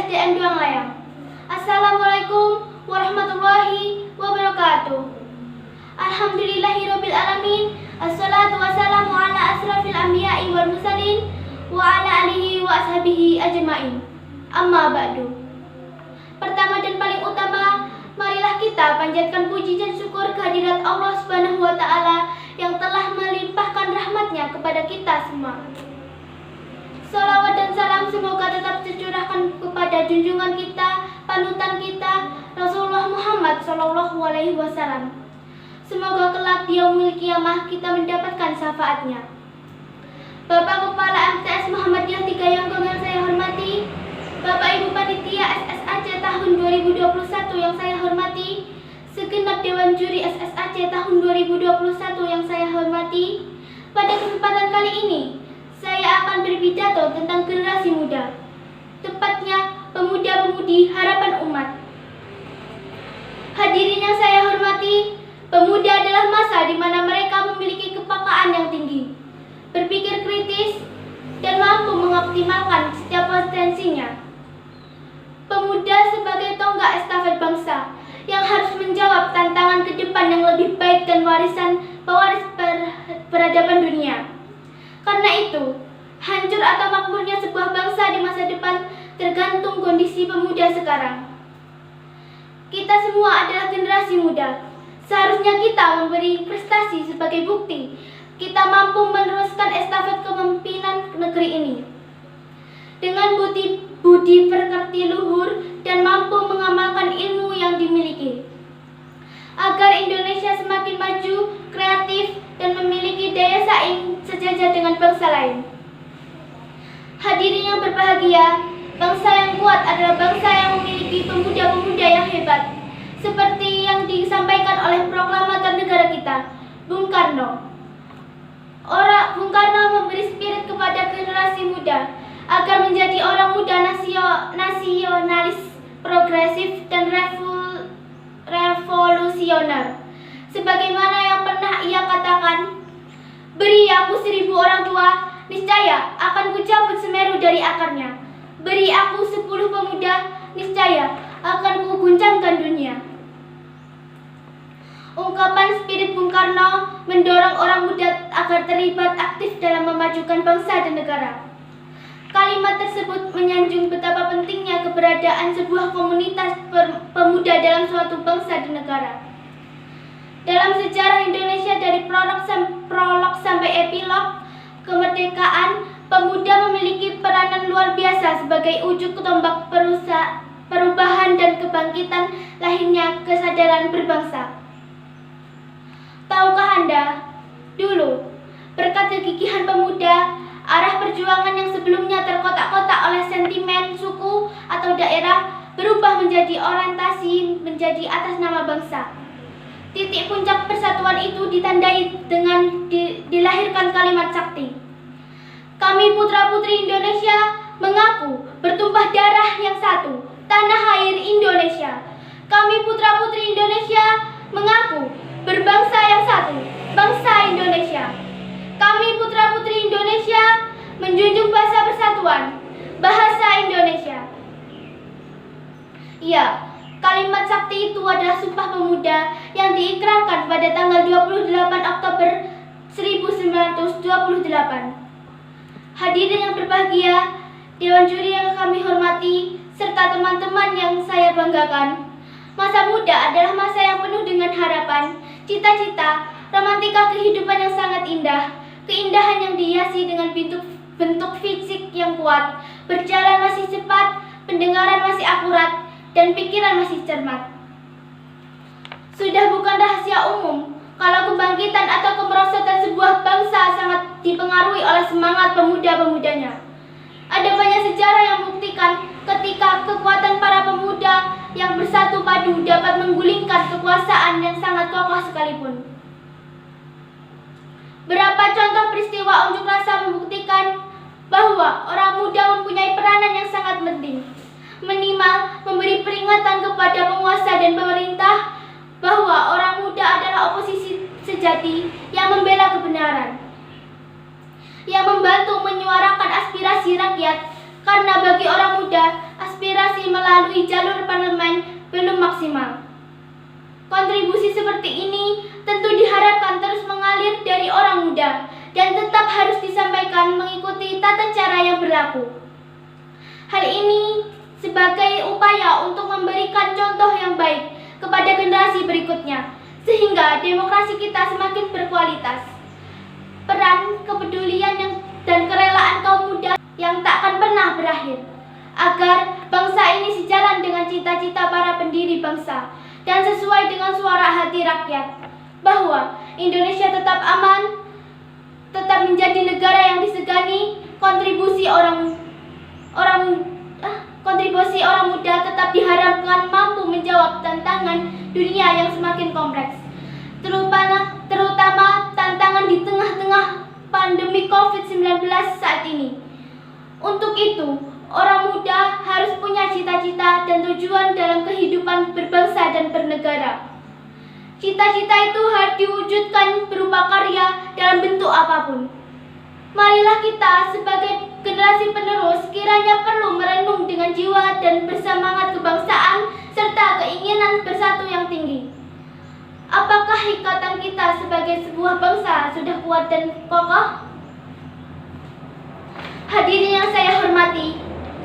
SDN Duang Layang. Assalamualaikum warahmatullahi wabarakatuh. Alhamdulillahirabbil alamin. Assalatu wassalamu ala asrafil anbiya'i wal mursalin wa ala alihi wa ashabihi ajmain. Amma ba'du. Pertama dan paling utama, marilah kita panjatkan puji dan syukur kehadirat Allah Subhanahu wa taala yang telah melimpahkan rahmatnya kepada kita semua. Salawat dan salam semoga tetap tercurahkan kepada junjungan kita, panutan kita, Rasulullah Muhammad SAW. Semoga kelak di yaumul qiyamah kita mendapatkan syafaatnya. Bapak Kepala MTS Muhammadiyah Tigayonggong yang saya hormati, Bapak Ibu Panitia SSAC tahun 2021 yang saya hormati, segenap Dewan Juri SSAC tahun 2021 yang saya hormati, pada kesempatan kali ini saya akan berpidato tentang generasi muda, tepatnya pemuda-pemudi harapan umat. Hadirin yang saya hormati, pemuda adalah masa di mana mereka memiliki kepekaan yang tinggi, berpikir kritis, dan mampu mengoptimalkan setiap potensinya. Pemuda sebagai tonggak estafet bangsa yang harus menjawab tantangan ke depan yang lebih baik dan pewaris peradaban dunia. Karena itu, hancur atau makmurnya sebuah bangsa di masa depan tergantung kondisi pemuda sekarang. Kita semua adalah generasi muda. Seharusnya kita memberi prestasi sebagai bukti kita mampu meneruskan estafet kepemimpinan negeri ini. Dengan budi pekerti luhur dan mampu mengamalkan ilmu yang dimiliki. Agar Indonesia semakin maju, kreatif, dan memiliki daya saing sejajar dengan bangsa lain. Hadirin yang berbahagia, bangsa yang kuat adalah bangsa yang memiliki pemuda-pemuda yang hebat, seperti yang disampaikan oleh proklamator negara kita, Bung Karno. Bung Karno memberi spirit kepada generasi muda agar menjadi orang muda nasionalis, progresif, dan revolusioner. Sebagaimana yang pernah ia katakan, beri aku 1000 orang tua, niscaya akan kucabut Semeru dari akarnya. Beri aku 10 pemuda, niscaya akan kuguncangkan dunia. Ungkapan spirit Bung Karno mendorong orang muda agar terlibat aktif dalam memajukan bangsa dan negara. Kalimat tersebut menyanjung betapa pentingnya keberadaan sebuah komunitas pemuda dalam suatu bangsa dan negara. Dalam sejarah Indonesia dari prolog sampai epilog kemerdekaan, pemuda memiliki peranan luar biasa sebagai ujung tombak perubahan dan kebangkitan lahirnya kesadaran berbangsa. Tahukah Anda, dulu berkat kegigihan pemuda, arah perjuangan yang sebelumnya terkotak-kotak oleh sentimen suku atau daerah berubah menjadi orientasi menjadi atas nama bangsa. Titik puncak persatuan itu ditandai dengan dilahirkan kalimat sakti. Kami putra-putri Indonesia mengaku bertumpah darah yang satu, tanah air Indonesia. Kami putra-putri Indonesia mengaku berbangsa yang satu, bangsa Indonesia. Kami putra-putri Indonesia menjunjung bahasa persatuan, bahasa Indonesia. Ya, kalimat sakti itu adalah Sumpah Pemuda yang diikrarkan pada tanggal 28 Oktober 1928. Hadirin yang berbahagia, Dewan Juri yang kami hormati, serta teman-teman yang saya banggakan. Masa muda adalah masa yang penuh dengan harapan, cita-cita, romantika kehidupan yang sangat indah, keindahan yang dihiasi dengan bentuk fisik yang kuat, berjalan masih cepat, pendengaran masih akurat, dan pikiran masih cermat. Sudah bukan rahasia umum kalau kebangkitan atau kemerosotan sebuah bangsa sangat dipengaruhi oleh semangat pemuda-pemudanya. Ada banyak sejarah yang membuktikan ketika kekuatan para pemuda yang bersatu padu dapat menggulingkan kekuasaan yang sangat kokoh sekalipun. Berapa contoh peristiwa unjuk rasa membuktikan bahwa orang muda mempunyai peranan yang sangat penting. Minimal memberi peringatan kepada penguasa dan pemerintah bahwa orang muda adalah oposisi sejati yang membela kebenaran, yang membantu menyuarakan aspirasi rakyat, karena bagi orang muda aspirasi aspirasi melalui jalur parlemen belum maksimal. Kontribusi seperti ini tentu diharapkan terus mengalir dari orang muda dan tetap harus disampaikan mengikuti tata cara yang berlaku. Hal ini sebagai upaya untuk memberikan contoh yang baik kepada generasi berikutnya, sehingga demokrasi kita semakin berkualitas. Peran, kepedulian dan kerelaan kaum muda yang tak akan pernah berakhir, agar bangsa ini sejalan dengan cita-cita para pendiri bangsa dan sesuai dengan suara hati rakyat, bahwa Indonesia tetap aman, tetap menjadi negara yang disegani. Kontribusi orang muda tetap diharapkan mampu menjawab tantangan dunia yang semakin kompleks, terutama tantangan di tengah-tengah pandemi COVID-19 saat ini. Untuk itu, orang muda harus punya cita-cita dan tujuan dalam kehidupan berbangsa dan bernegara. Cita-cita itu harus diwujudkan berupa karya dalam bentuk apapun. Marilah kita sebagai generasi penerus kiranya perlu merenung dengan jiwa dan bersemangat kebangsaan serta keinginan bersatu yang tinggi. Apakah ikatan kita sebagai sebuah bangsa sudah kuat dan kokoh? Hadirin yang saya hormati,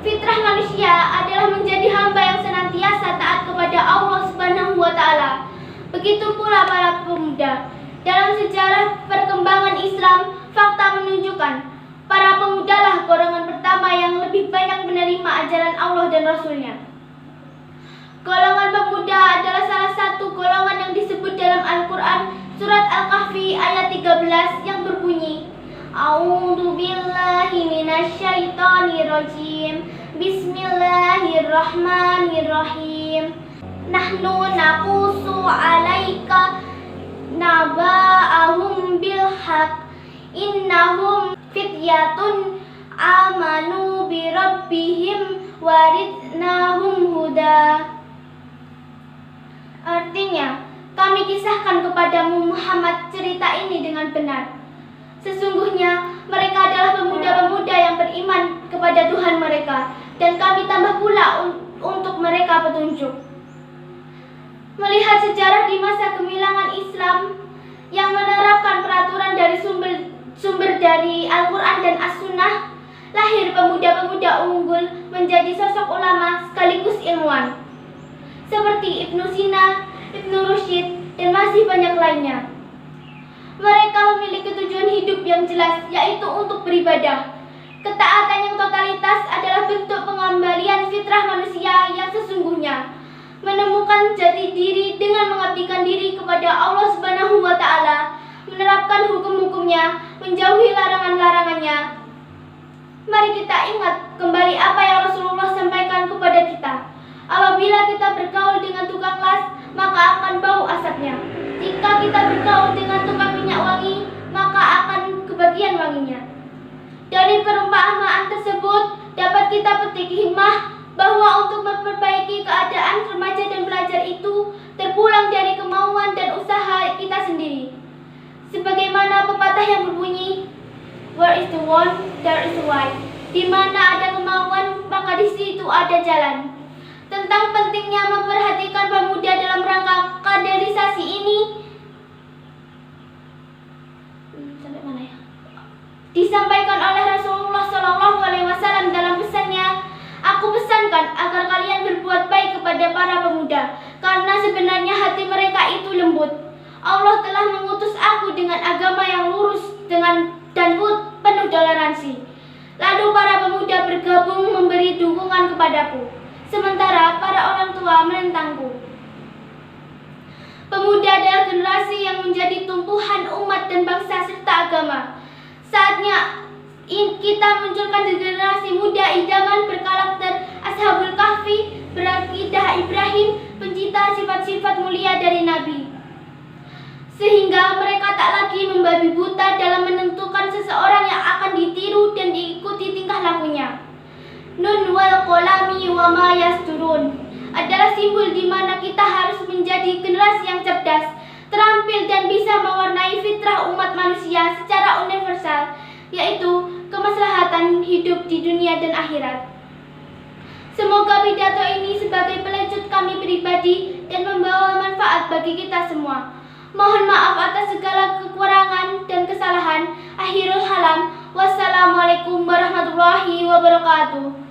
fitrah manusia adalah menjadi hamba yang senantiasa taat kepada Allah Subhanahu wa Ta'ala. Begitu pula para pemuda. Dalam sejarah perkembangan Islam, fakta menunjukkan para pemudalah golongan pertama yang lebih banyak menerima ajaran Allah dan Rasul-Nya. Golongan pemuda adalah salah satu golongan yang disebut dalam Al-Quran surat Al-Kahfi ayat 13 yang berbunyi, A'udzu billahi minasyaitonir rajim. Bismillahirrahmanirrahim. Nahnu naqussu 'alaika naba'ahum bil haqq. Innahum fityatun amanu bi rabbihim waridnahum huda. Artinya, kami kisahkan kepadamu Muhammad cerita ini dengan benar. Sesungguhnya mereka adalah pemuda-pemuda yang beriman kepada Tuhan mereka, dan kami tambah pula untuk mereka petunjuk. Melihat sejarah di masa gemilangan Islam yang menerapkan peraturan dari sumber dari Al-Quran dan As-Sunnah, lahir pemuda-pemuda unggul menjadi sosok ulama sekaligus ilmuwan, seperti Ibnu Sina, Ibnu Rusyid, dan masih banyak lainnya. Mereka memiliki tujuan hidup yang jelas, yaitu untuk beribadah. Ketaatan yang totalitas adalah bentuk pengembalian fitrah manusia yang sesungguhnya, menemukan jati diri dengan mengabdikan diri kepada Allah Subhanahu wa Ta'ala, menerapkan hukum-hukumnya, menjauhi larangan-larangannya. Mari kita ingat kembali apa yang Rasulullah sampaikan kepada kita. Apabila kita bergaul dengan tukang las, maka akan bau asapnya. Jika kita bergaul dengan tukang minyak wangi, maka akan kebagian wanginya. Dari perumpamaan tersebut dapat kita petik hikmah bahwa untuk memperbaiki keadaan remaja dan pelajar itu terpulang dari kemauan dan usaha kita sendiri. Sebagaimana pepatah yang berbunyi, where is the will, there is the way. Di mana ada kemauan, maka di situ ada jalan. Tentang pentingnya memperhatikan pemuda dalam rangka kaderisasi ini, disampaikan oleh Rasulullah SAW dalam pesannya, aku pesankan agar kalian berbuat baik kepada para pemuda, karena sebenarnya hati mereka itu lembut. Allah telah mengutus aku dengan agama yang lurus dan penuh toleransi. Lalu para pemuda bergabung memberi dukungan kepadaku, sementara para orang tua menentangku. Pemuda adalah generasi yang menjadi tumpuhan umat dan bangsa serta agama. Saatnya kita munculkan generasi muda idaman berkarakter Ashabul Kahfi, berakidah Ibrahim, pencinta sifat-sifat mulia dari Nabi, sehingga mereka tak lagi membabi buta dalam menentukan seseorang yang akan ditiru dan diikuti tingkah lakunya. Nun wal qalami wa ma yasturun adalah simbol di mana kita harus menjadi generasi yang cerdas, terampil dan bisa mewarnai fitrah umat manusia secara universal, yaitu kemaslahatan hidup di dunia dan akhirat. Semoga pidato ini sebagai pelanjut kami pribadi dan membawa manfaat bagi kita semua. Mohon maaf atas segala kekurangan dan kesalahan. Akhirul halam. Wassalamualaikum warahmatullahi wabarakatuh.